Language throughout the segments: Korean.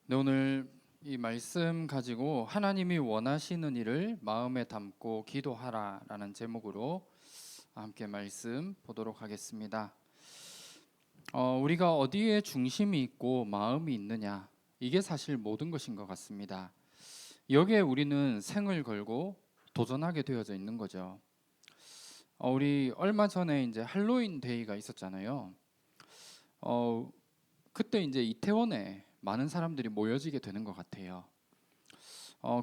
네, 오늘 이 말씀 가지고 하나님이 원하시는 일을 마음에 담고 기도하라라는 제목으로 함께 말씀 보도록 하겠습니다. 우리가 어디에 중심이 있고 마음이 있느냐, 이게 사실 모든 것인 것 같습니다. 여기에 우리는 생을 걸고 도전하게 되어져 있는 거죠. 우리 얼마 전에 이제 할로윈 데이가 있었잖아요. 그때 이제 이태원에 많은 사람들이 모여지게 되는 것 같아요.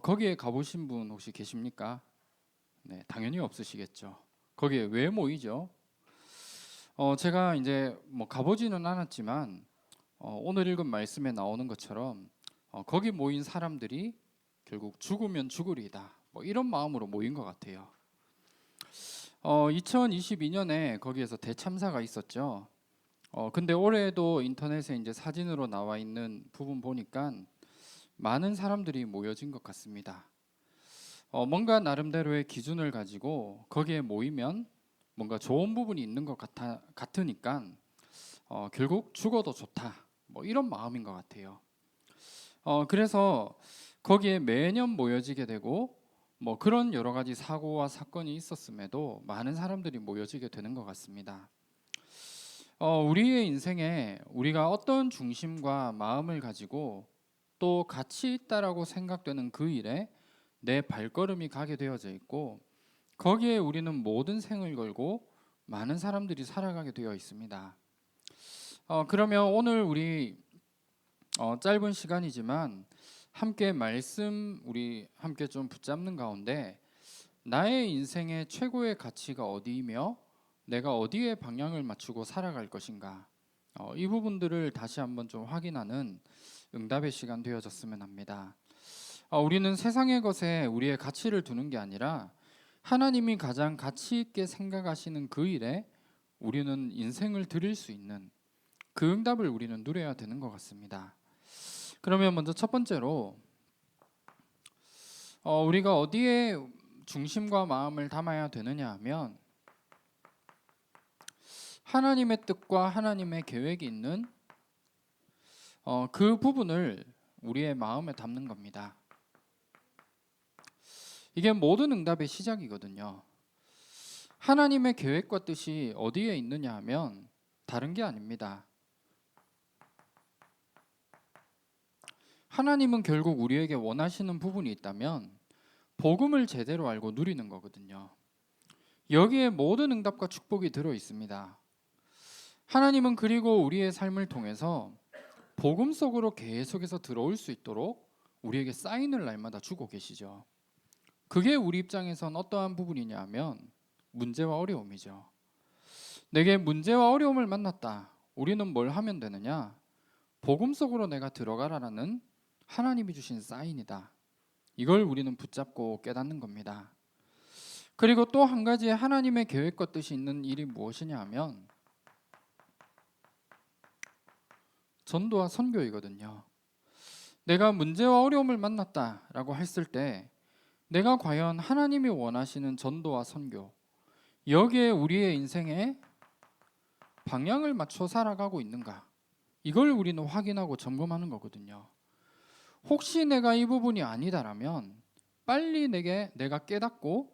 거기에 가보신 분 혹시 계십니까? 네, 당연히 없으시겠죠. 거기에 왜 모이죠? 제가 이제 뭐 가보지는 않았지만 오늘 읽은 말씀에 나오는 것처럼 거기 모인 사람들이 결국 죽으면 죽으리다, 뭐 이런 마음으로 모인 것 같아요. 2022년에 거기에서 대참사가 있었죠. 근데 올해도 인터넷에 이제 사진으로 나와 있는 부분 보니까 많은 사람들이 모여진 것 같습니다. 뭔가 나름대로의 기준을 가지고 거기에 모이면 뭔가 좋은 부분이 있는 것 같으니까 결국 죽어도 좋다, 뭐 이런 마음인 것 같아요. 그래서 거기에 매년 모여지게 되고 뭐 그런 여러 가지 사고와 사건이 있었음에도 많은 사람들이 모여지게 되는 것 같습니다. 우리의 인생에 우리가 어떤 중심과 마음을 가지고 또 가치 있다라고 생각되는 그 일에 내 발걸음이 가게 되어져 있고 거기에 우리는 모든 생을 걸고 많은 사람들이 살아가게 되어 있습니다. 그러면 오늘 우리 짧은 시간이지만 함께 말씀 우리 함께 좀 붙잡는 가운데 나의 인생의 최고의 가치가 어디이며 내가 어디에 방향을 맞추고 살아갈 것인가, 이 부분들을 다시 한번 좀 확인하는 응답의 시간 되어졌으면 합니다. 우리는 세상의 것에 우리의 가치를 두는 게 아니라 하나님이 가장 가치 있게 생각하시는 그 일에 우리는 인생을 드릴 수 있는 그 응답을 우리는 누려야 되는 것 같습니다. 그러면 먼저 첫 번째로 우리가 어디에 중심과 마음을 담아야 되느냐 하면 하나님의 뜻과 하나님의 계획이 있는 그 부분을 우리의 마음에 담는 겁니다. 이게 모든 응답의 시작이거든요. 하나님의 계획과 뜻이 어디에 있느냐 하면 다른 게 아닙니다. 하나님은 결국 우리에게 원하시는 부분이 있다면 복음을 제대로 알고 누리는 거거든요. 여기에 모든 응답과 축복이 들어 있습니다. 하나님은 그리고 우리의 삶을 통해서 복음 속으로 계속해서 들어올 수 있도록 우리에게 사인을 날마다 주고 계시죠. 그게 우리 입장에선 어떠한 부분이냐 하면 문제와 어려움이죠. 내게 문제와 어려움을 만났다. 우리는 뭘 하면 되느냐? 복음 속으로 내가 들어가라라는 하나님이 주신 사인이다. 이걸 우리는 붙잡고 깨닫는 겁니다. 그리고 또 한 가지 하나님의 계획과 뜻이 있는 일이 무엇이냐 하면 전도와 선교이거든요. 내가 문제와 어려움을 만났다라고 했을 때 내가 과연 하나님이 원하시는 전도와 선교, 여기에 우리의 인생에 방향을 맞춰 살아가고 있는가, 이걸 우리는 확인하고 점검하는 거거든요. 혹시 내가 이 부분이 아니다라면 빨리 내가 깨닫고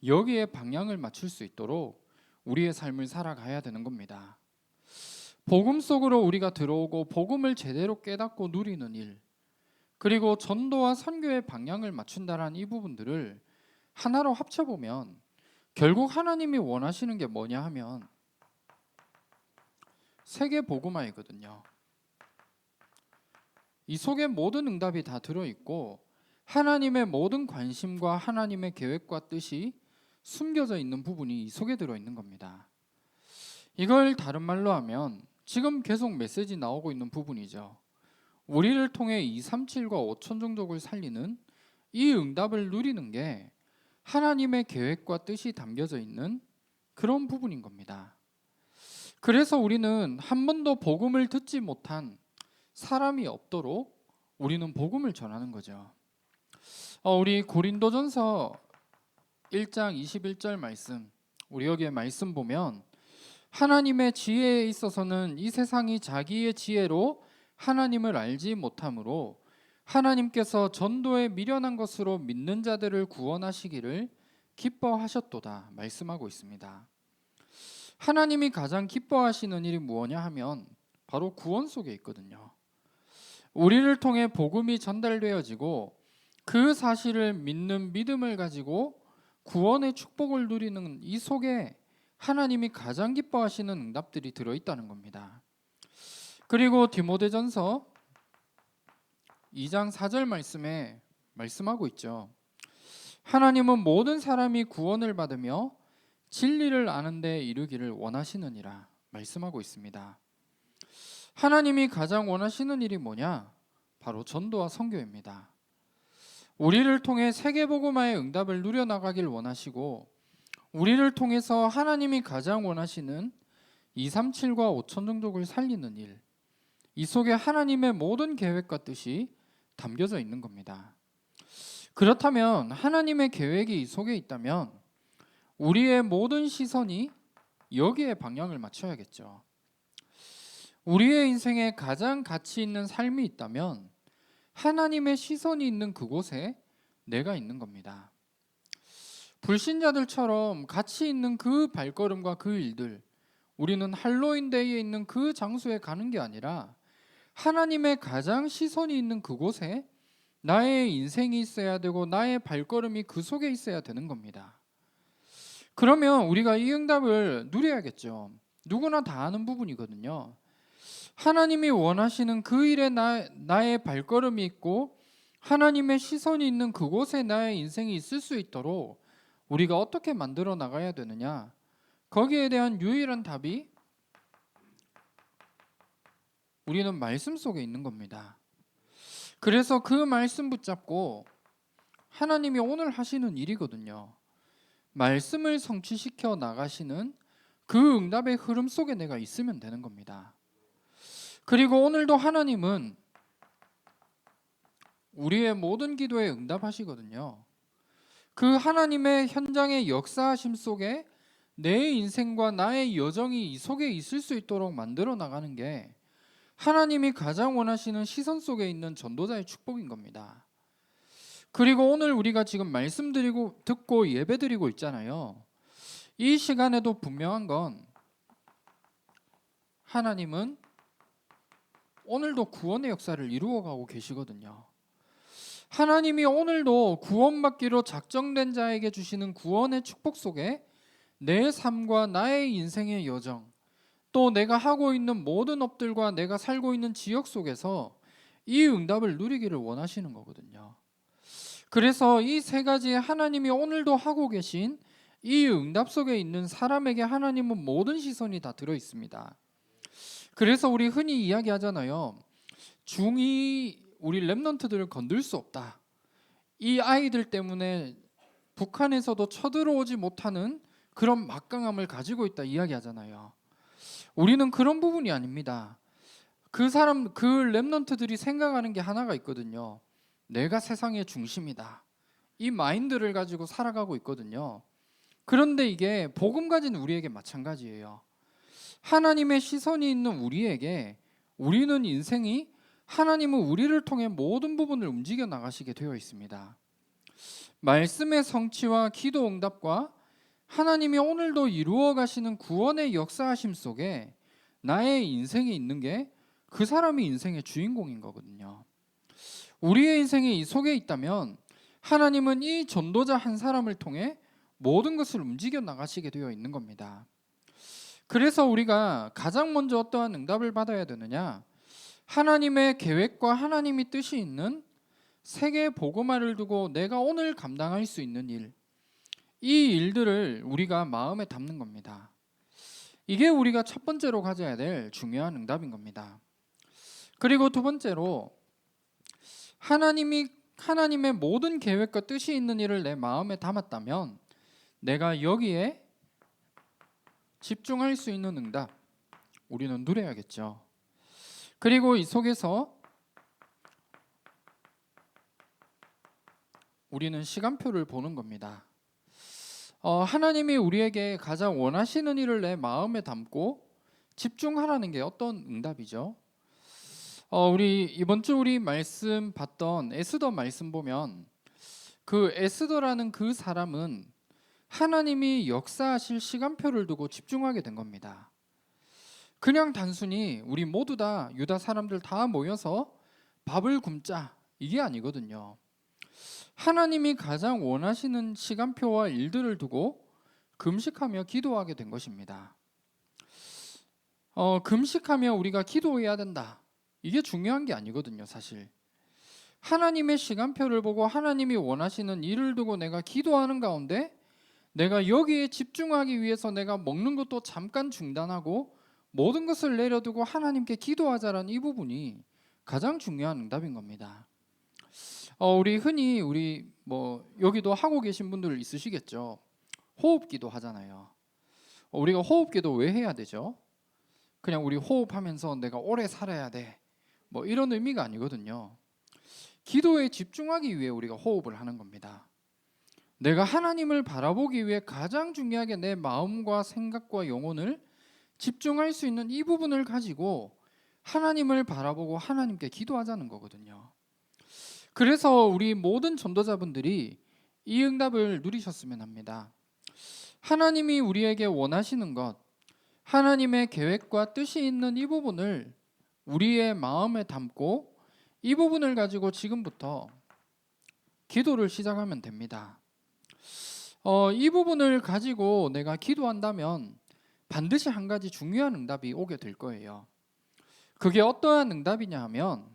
여기에 방향을 맞출 수 있도록 우리의 삶을 살아가야 되는 겁니다. 복음 속으로 우리가 들어오고 복음을 제대로 깨닫고 누리는 일, 그리고 전도와 선교의 방향을 맞춘다라는 이 부분들을 하나로 합쳐보면 결국 하나님이 원하시는 게 뭐냐 하면 세계 복음화이거든요. 이 속에 모든 응답이 다 들어있고 하나님의 모든 관심과 하나님의 계획과 뜻이 숨겨져 있는 부분이 이 속에 들어있는 겁니다. 이걸 다른 말로 하면 지금 계속 메시지 나오고 있는 부분이죠. 우리를 통해 237과 5천 종족을 살리는 이 응답을 누리는 게 하나님의 계획과 뜻이 담겨져 있는 그런 부분인 겁니다. 그래서 우리는 한 번도 복음을 듣지 못한 사람이 없도록 우리는 복음을 전하는 거죠. 우리 고린도전서 1장 21절 말씀, 우리 여기에 말씀 보면 하나님의 지혜에 있어서는 이 세상이 자기의 지혜로 하나님을 알지 못하므로 하나님께서 전도에 미련한 것으로 믿는 자들을 구원하시기를 기뻐하셨도다 말씀하고 있습니다. 하나님이 가장 기뻐하시는 일이 무엇냐 하면 바로 구원 속에 있거든요. 우리를 통해 복음이 전달되어지고 그 사실을 믿는 믿음을 가지고 구원의 축복을 누리는 이 속에 하나님이 가장 기뻐하시는 응답들이 들어있다는 겁니다. 그리고 디모데전서 2장 4절 말씀에 말씀하고 있죠. 하나님은 모든 사람이 구원을 받으며 진리를 아는 데 이르기를 원하시느니라 말씀하고 있습니다. 하나님이 가장 원하시는 일이 뭐냐? 바로 전도와 선교입니다. 우리를 통해 세계복음화의 응답을 누려나가길 원하시고 우리를 통해서 하나님이 가장 원하시는 237과 5천 종족을 살리는 일, 이 속에 하나님의 모든 계획과 뜻이 담겨져 있는 겁니다. 그렇다면 하나님의 계획이 이 속에 있다면 우리의 모든 시선이 여기에 방향을 맞춰야겠죠. 우리의 인생에 가장 가치 있는 삶이 있다면 하나님의 시선이 있는 그곳에 내가 있는 겁니다. 불신자들처럼 가치 있는 그 발걸음과 그 일들, 우리는 할로윈데이에 있는 그 장소에 가는 게 아니라 하나님의 가장 시선이 있는 그곳에 나의 인생이 있어야 되고 나의 발걸음이 그 속에 있어야 되는 겁니다. 그러면 우리가 이 응답을 누려야겠죠. 누구나 다 아는 부분이거든요. 하나님이 원하시는 그 일에 나의 발걸음이 있고 하나님의 시선이 있는 그곳에 나의 인생이 있을 수 있도록 우리가 어떻게 만들어 나가야 되느냐? 거기에 대한 유일한 답이 우리는 말씀 속에 있는 겁니다. 그래서 그 말씀 붙잡고 하나님이 오늘 하시는 일이거든요. 말씀을 성취시켜 나가시는 그 응답의 흐름 속에 내가 있으면 되는 겁니다. 그리고 오늘도 하나님은 우리의 모든 기도에 응답하시거든요. 그 하나님의 현장의 역사하심 속에 내 인생과 나의 여정이 이 속에 있을 수 있도록 만들어 나가는 게 하나님이 가장 원하시는 시선 속에 있는 전도자의 축복인 겁니다. 그리고 오늘 우리가 지금 말씀드리고 듣고 예배드리고 있잖아요. 이 시간에도 분명한 건 하나님은 오늘도 구원의 역사를 이루어가고 계시거든요. 하나님이 오늘도 구원받기로 작정된 자에게 주시는 구원의 축복 속에 내 삶과 나의 인생의 여정, 또 내가 하고 있는 모든 업들과 내가 살고 있는 지역 속에서 이 응답을 누리기를 원하시는 거거든요. 그래서 이 세 가지의 하나님이 오늘도 하고 계신 이 응답 속에 있는 사람에게 하나님은 모든 시선이 다 들어 있습니다. 그래서 우리 흔히 이야기하잖아요. 중2 우리 랩런트들을 건들 수 없다. 이 아이들 때문에 북한에서도 쳐들어오지 못하는 그런 막강함을 가지고 있다 이야기하잖아요. 우리는 그런 부분이 아닙니다. 그 랩런트들이 생각하는 게 하나가 있거든요. 내가 세상의 중심이다. 이 마인드를 가지고 살아가고 있거든요. 그런데 이게 복음 가진 우리에게 마찬가지예요. 하나님의 시선이 있는 우리에게 우리는 인생이 하나님은 우리를 통해 모든 부분을 움직여 나가시게 되어 있습니다. 말씀의 성취와 기도 응답과 하나님이 오늘도 이루어 가시는 구원의 역사하심 속에 나의 인생이 있는 게 그 사람이 인생의 주인공인 거거든요. 우리의 인생이 이 속에 있다면 하나님은 이 전도자 한 사람을 통해 모든 것을 움직여 나가시게 되어 있는 겁니다. 그래서 우리가 가장 먼저 어떠한 응답을 받아야 되느냐? 하나님의 계획과 하나님의 뜻이 있는 세계 복음화를 두고 내가 오늘 감당할 수 있는 일, 이 일들을 우리가 마음에 담는 겁니다. 이게 우리가 첫 번째로 가져야 될 중요한 응답인 겁니다. 그리고 두 번째로 하나님의 모든 계획과 뜻이 있는 일을 내 마음에 담았다면 내가 여기에 집중할 수 있는 응답, 우리는 누려야겠죠. 그리고 이 속에서 우리는 시간표를 보는 겁니다. 하나님이 우리에게 가장 원하시는 일을 내 마음에 담고 집중하라는 게 어떤 응답이죠? 우리 이번 주 우리 말씀 봤던 에스더 말씀 보면 그 에스더라는 그 사람은 하나님이 역사하실 시간표를 두고 집중하게 된 겁니다. 그냥 단순히 우리 모두 다 유다 사람들 다 모여서 밥을 굶자 이게 아니거든요. 하나님이 가장 원하시는 시간표와 일들을 두고 금식하며 기도하게 된 것입니다. 금식하며 우리가 기도해야 된다. 이게 중요한 게 아니거든요, 사실. 하나님의 시간표를 보고 하나님이 원하시는 일을 두고 내가 기도하는 가운데 내가 여기에 집중하기 위해서 내가 먹는 것도 잠깐 중단하고 모든 것을 내려두고 하나님께 기도하자라는 이 부분이 가장 중요한 응답인 겁니다. 우리 흔히 여기도 하고 계신 분들 있으시겠죠. 호흡기도 하잖아요. 우리가 호흡기도 왜 해야 되죠? 그냥 우리 호흡하면서 내가 오래 살아야 돼. 이런 의미가 아니거든요. 기도에 집중하기 위해 우리가 호흡을 하는 겁니다. 내가 하나님을 바라보기 위해 가장 중요하게 내 마음과 생각과 영혼을 집중할 수 있는 이 부분을 가지고 하나님을 바라보고 하나님께 기도하자는 거거든요. 그래서 우리 모든 전도자분들이 이 응답을 누리셨으면 합니다. 하나님이 우리에게 원하시는 것, 하나님의 계획과 뜻이 있는 이 부분을 우리의 마음에 담고 이 부분을 가지고 지금부터 기도를 시작하면 됩니다. 이 부분을 가지고 내가 기도한다면 반드시 한 가지 중요한 응답이 오게 될 거예요. 그게 어떠한 응답이냐 하면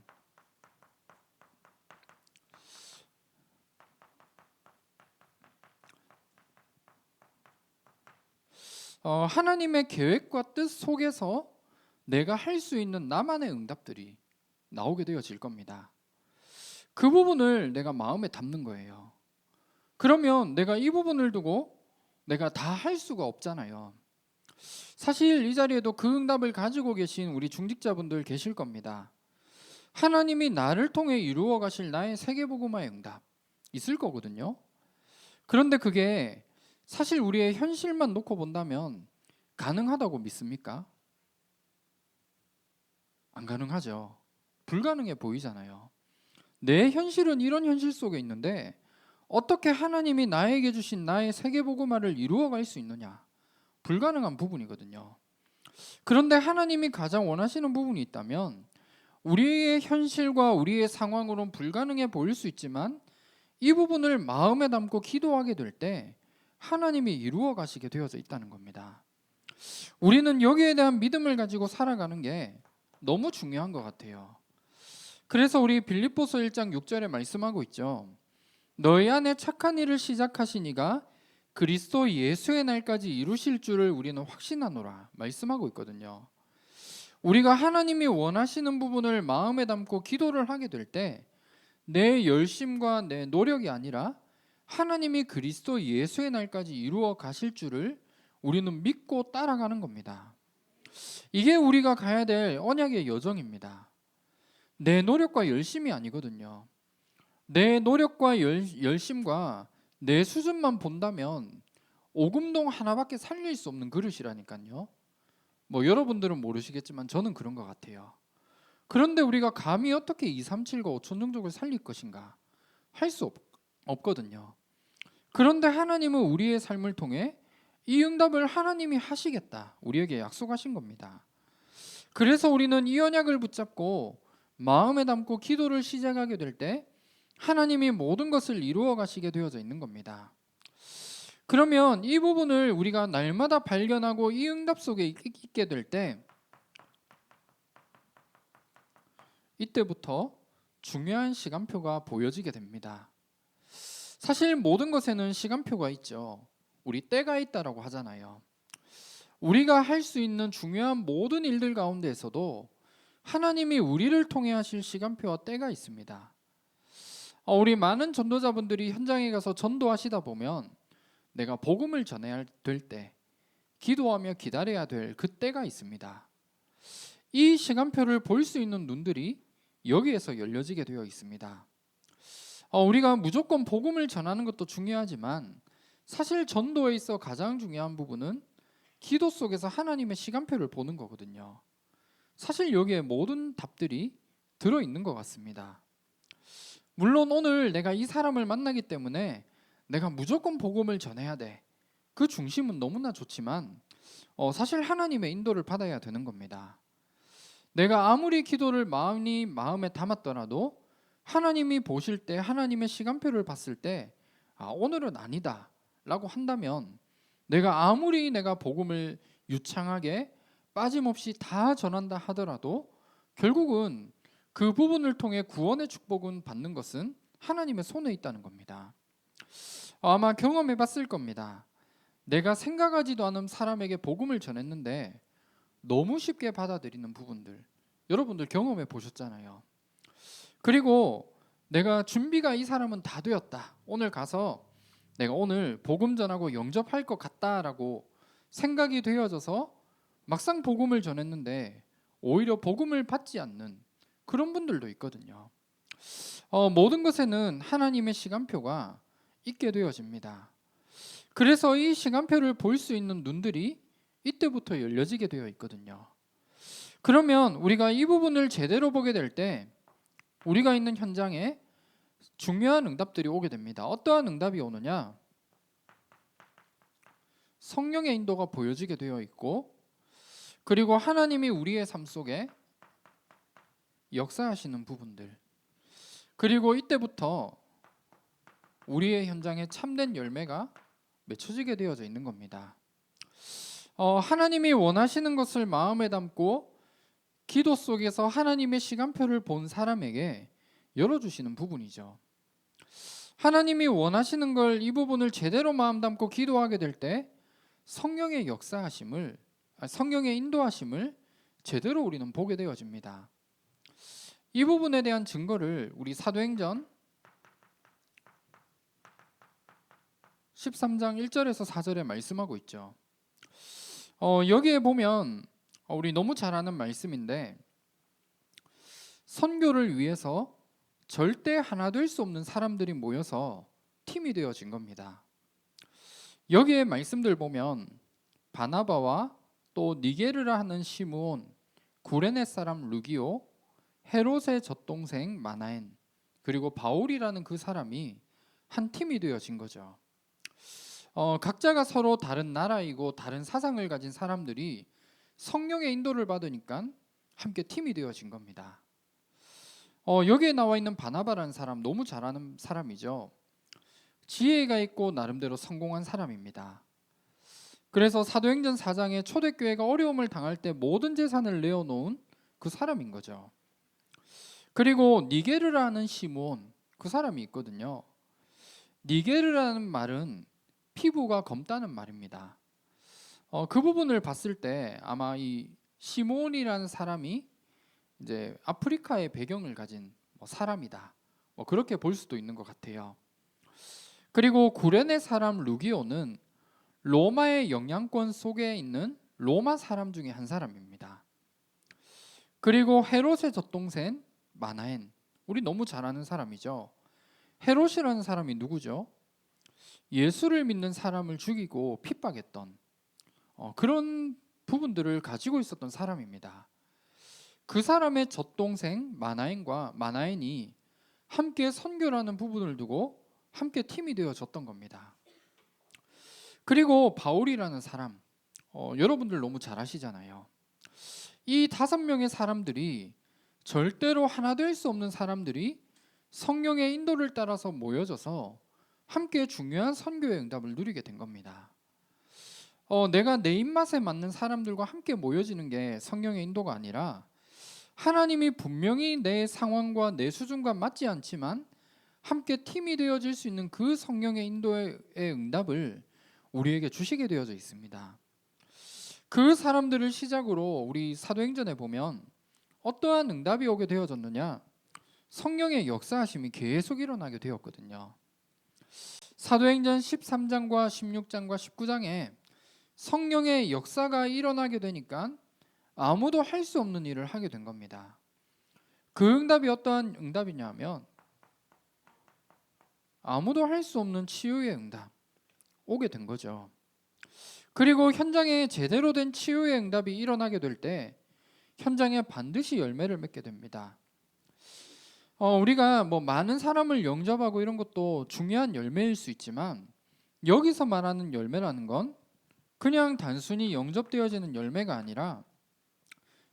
하나님의 계획과 뜻 속에서 내가 할 수 있는 나만의 응답들이 나오게 되어질 겁니다. 그 부분을 내가 마음에 담는 거예요. 그러면 내가 이 부분을 두고 내가 다 할 수가 없잖아요. 사실 이 자리에도 그 응답을 가지고 계신 우리 중직자분들 계실 겁니다. 하나님이 나를 통해 이루어 가실 나의 세계복음화의 응답 있을 거거든요. 그런데 그게 사실 우리의 현실만 놓고 본다면 가능하다고 믿습니까? 안 가능하죠. 불가능해 보이잖아요. 내 현실은 이런 현실 속에 있는데 어떻게 하나님이 나에게 주신 나의 세계복음화를 이루어갈 수 있느냐? 불가능한 부분이거든요. 그런데 하나님이 가장 원하시는 부분이 있다면 우리의 현실과 우리의 상황으로는 불가능해 보일 수 있지만 이 부분을 마음에 담고 기도하게 될 때 하나님이 이루어 가시게 되어져 있다는 겁니다. 우리는 여기에 대한 믿음을 가지고 살아가는 게 너무 중요한 것 같아요. 그래서 우리 빌립보서 1장 6절에 말씀하고 있죠. 너희 안에 착한 일을 시작하신 이가 그리스도 예수의 날까지 이루실 줄을 우리는 확신하노라 말씀하고 있거든요. 우리가 하나님이 원하시는 부분을 마음에 담고 기도를 하게 될 때 내 열심과 내 노력이 아니라 하나님이 그리스도 예수의 날까지 이루어 가실 줄을 우리는 믿고 따라가는 겁니다. 이게 우리가 가야 될 언약의 여정입니다. 내 노력과 열심이 아니거든요. 내 노력과 열심과 내 수준만 본다면 오금동 하나밖에 살릴 수 없는 그릇이라니까요. 여러분들은 모르시겠지만 저는 그런 것 같아요. 그런데 우리가 감히 어떻게 2, 3, 7과 5천 종족을 살릴 것인가 할 수 없거든요. 그런데 하나님은 우리의 삶을 통해 이 응답을 하나님이 하시겠다 우리에게 약속하신 겁니다. 그래서 우리는 이 언약을 붙잡고 마음에 담고 기도를 시작하게 될 때 하나님이 모든 것을 이루어 가시게 되어져 있는 겁니다. 그러면 이 부분을 우리가 날마다 발견하고 이 응답 속에 있게 될 때 이때부터 중요한 시간표가 보여지게 됩니다. 사실 모든 것에는 시간표가 있죠. 우리 때가 있다라고 하잖아요. 우리가 할 수 있는 중요한 모든 일들 가운데에서도 하나님이 우리를 통해 하실 시간표와 때가 있습니다. 우리 많은 전도자분들이 현장에 가서 전도하시다 보면 내가 복음을 전해야 될 때 기도하며 기다려야 될 그 때가 있습니다. 이 시간표를 볼 수 있는 눈들이 여기에서 열려지게 되어 있습니다. 우리가 무조건 복음을 전하는 것도 중요하지만 사실 전도에 있어 가장 중요한 부분은 기도 속에서 하나님의 시간표를 보는 거거든요. 사실 여기에 모든 답들이 들어 있는 것 같습니다. 물론 오늘 내가 이 사람을 만나기 때문에 내가 무조건 복음을 전해야 돼. 그 중심은 너무나 좋지만 사실 하나님의 인도를 받아야 되는 겁니다. 내가 아무리 기도를 마음에 담았더라도 하나님이 보실 때, 하나님의 시간표를 봤을 때 오늘은 아니다 라고 한다면, 내가 복음을 유창하게 빠짐없이 다 전한다 하더라도 결국은 그 부분을 통해 구원의 축복은 받는 것은 하나님의 손에 있다는 겁니다. 아마 경험해 봤을 겁니다. 내가 생각하지도 않은 사람에게 복음을 전했는데 너무 쉽게 받아들이는 부분들, 여러분들 경험해 보셨잖아요. 그리고 내가 준비가 이 사람은 다 되었다, 오늘 가서 내가 오늘 복음 전하고 영접할 것 같다라고 생각이 되어져서 막상 복음을 전했는데 오히려 복음을 받지 않는 그런 분들도 있거든요. 모든 것에는 하나님의 시간표가 있게 되어집니다. 그래서 이 시간표를 볼 수 있는 눈들이 이때부터 열려지게 되어 있거든요. 그러면 우리가 이 부분을 제대로 보게 될 때 우리가 있는 현장에 중요한 응답들이 오게 됩니다. 어떠한 응답이 오느냐? 성령의 인도가 보여지게 되어 있고, 그리고 하나님이 우리의 삶 속에 역사하시는 부분들, 그리고 이때부터 우리의 현장에 참된 열매가 맺혀지게 되어져 있는 겁니다. 하나님이 원하시는 것을 마음에 담고 기도 속에서 하나님의 시간표를 본 사람에게 열어주시는 부분이죠. 하나님이 원하시는 걸, 이 부분을 제대로 마음 담고 기도하게 될 때 성령의 역사하심을, 성령의 인도하심을 제대로 우리는 보게 되어집니다. 이 부분에 대한 증거를 우리 사도행전 13장 1절에서 4절에 말씀하고 있죠. 여기에 보면 우리 너무 잘 아는 말씀인데, 선교를 위해서 절대 하나 될 수 없는 사람들이 모여서 팀이 되어진 겁니다. 여기에 말씀들 보면 바나바와 또 니게르라 하는 시므온, 구레네 사람 루기오, 헤롯의 젖동생 마나엔, 그리고 바울이라는 그 사람이 한 팀이 되어진 거죠. 각자가 서로 다른 나라이고 다른 사상을 가진 사람들이 성령의 인도를 받으니까 함께 팀이 되어진 겁니다. 여기에 나와 있는 바나바라는 사람, 너무 잘하는 사람이죠. 지혜가 있고 나름대로 성공한 사람입니다. 그래서 사도행전 4장에 초대교회가 어려움을 당할 때 모든 재산을 내어놓은 그 사람인 거죠. 그리고 니게르라는 시므온, 그 사람이 있거든요. 니게르라는 말은 피부가 검다는 말입니다. 그 부분을 봤을 때 아마 이 시므온이라는 사람이 이제 아프리카의 배경을 가진 사람이다, 그렇게 볼 수도 있는 것 같아요. 그리고 구레네 사람 루기오는 로마의 영향권 속에 있는 로마 사람 중에 한 사람입니다. 그리고 헤롯의 젖동생 마나엔, 우리 너무 잘 아는 사람이죠. 헤롯이라는 사람이 누구죠? 예수를 믿는 사람을 죽이고 핍박했던 그런 부분들을 가지고 있었던 사람입니다. 그 사람의 젖동생 마나엔이 함께 선교라는 부분을 두고 함께 팀이 되어졌던 겁니다. 그리고 바울이라는 사람, 여러분들 너무 잘 아시잖아요. 이 5명의 사람들이, 절대로 하나 될 수 없는 사람들이 성령의 인도를 따라서 모여져서 함께 중요한 선교의 응답을 누리게 된 겁니다. 내가 내 입맛에 맞는 사람들과 함께 모여지는 게 성령의 인도가 아니라, 하나님이 분명히 내 상황과 내 수준과 맞지 않지만 함께 팀이 되어질 수 있는 그 성령의 인도의 응답을 우리에게 주시게 되어져 있습니다. 그 사람들을 시작으로 우리 사도행전에 보면 어떠한 응답이 오게 되어졌느냐? 성령의 역사하심이 계속 일어나게 되었거든요. 사도행전 13장과 16장과 19장에 성령의 역사가 일어나게 되니까 아무도 할 수 없는 일을 하게 된 겁니다. 그 응답이 어떠한 응답이냐면, 아무도 할 수 없는 치유의 응답 오게 된 거죠. 그리고 현장에 제대로 된 치유의 응답이 일어나게 될 때 현장에 반드시 열매를 맺게 됩니다. 우리가 뭐 많은 사람을 영접하고 이런 것도 중요한 열매일 수 있지만 여기서 말하는 열매라는 건 그냥 단순히 영접되어지는 열매가 아니라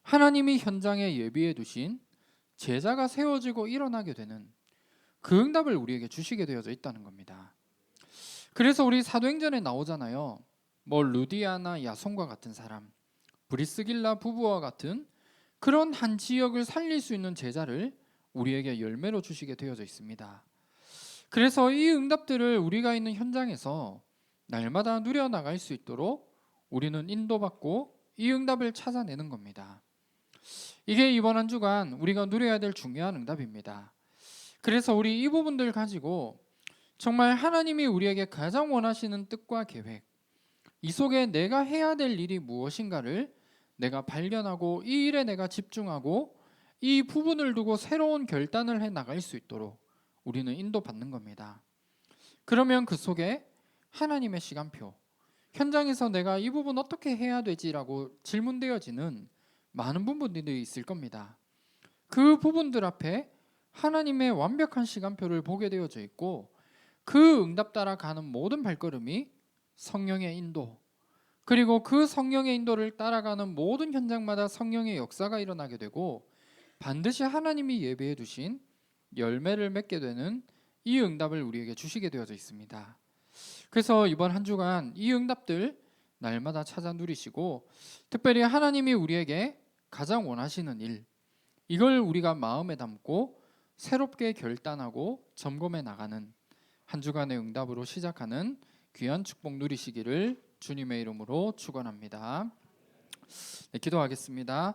하나님이 현장에 예비해 두신 제자가 세워지고 일어나게 되는 그 응답을 우리에게 주시게 되어져 있다는 겁니다. 그래서 우리 사도행전에 나오잖아요. 뭐 루디아나 야손과 같은 사람, 브리스길라 부부와 같은 그런 한 지역을 살릴 수 있는 제자를 우리에게 열매로 주시게 되어져 있습니다. 그래서 이 응답들을 우리가 있는 현장에서 날마다 누려나갈 수 있도록 우리는 인도받고 이 응답을 찾아내는 겁니다. 이게 이번 한 주간 우리가 누려야 될 중요한 응답입니다. 그래서 우리 이 부분들 가지고 정말 하나님이 우리에게 가장 원하시는 뜻과 계획, 이 속에 내가 해야 될 일이 무엇인가를 내가 발견하고 이 일에 내가 집중하고 이 부분을 두고 새로운 결단을 해 나갈 수 있도록 우리는 인도받는 겁니다. 그러면 그 속에 하나님의 시간표, 현장에서 내가 이 부분 어떻게 해야 되지라고 질문되어지는 많은 부분들이 있을 겁니다. 그 부분들 앞에 하나님의 완벽한 시간표를 보게 되어져 있고 그 응답 따라 가는 모든 발걸음이 성령의 인도, 그리고 그 성령의 인도를 따라가는 모든 현장마다 성령의 역사가 일어나게 되고 반드시 하나님이 예비해 두신 열매를 맺게 되는 이 응답을 우리에게 주시게 되어져 있습니다. 그래서 이번 한 주간 이 응답들 날마다 찾아 누리시고 특별히 하나님이 우리에게 가장 원하시는 일, 이걸 우리가 마음에 담고 새롭게 결단하고 점검해 나가는 한 주간의 응답으로 시작하는 귀한 축복 누리시기를 주님의 이름으로 축원합니다. 네, 기도하겠습니다.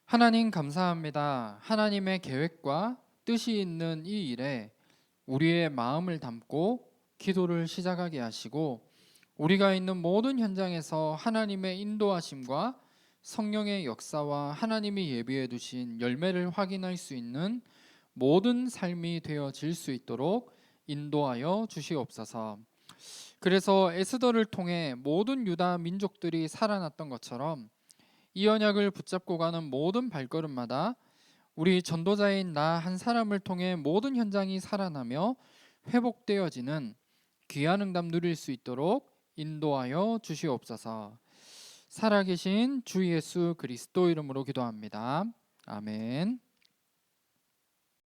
하나님 감사합니다. 하나님의 계획과 뜻이 있는 이 일에 우리의 마음을 담고 기도를 시작하게 하시고 우리가 있는 모든 현장에서 하나님의 인도하심과 성령의 역사와 하나님이 예비해 두신 열매를 확인할 수 있는 모든 삶이 되어질 수 있도록 인도하여 주시옵소서. 그래서 에스더를 통해 모든 유다 민족들이 살아났던 것처럼 이 언약을 붙잡고 가는 모든 발걸음마다 우리 전도자인 나 한 사람을 통해 모든 현장이 살아나며 회복되어지는 귀한 응답 누릴 수 있도록 인도하여 주시옵소서. 살아계신 주 예수 그리스도 이름으로 기도합니다. 아멘.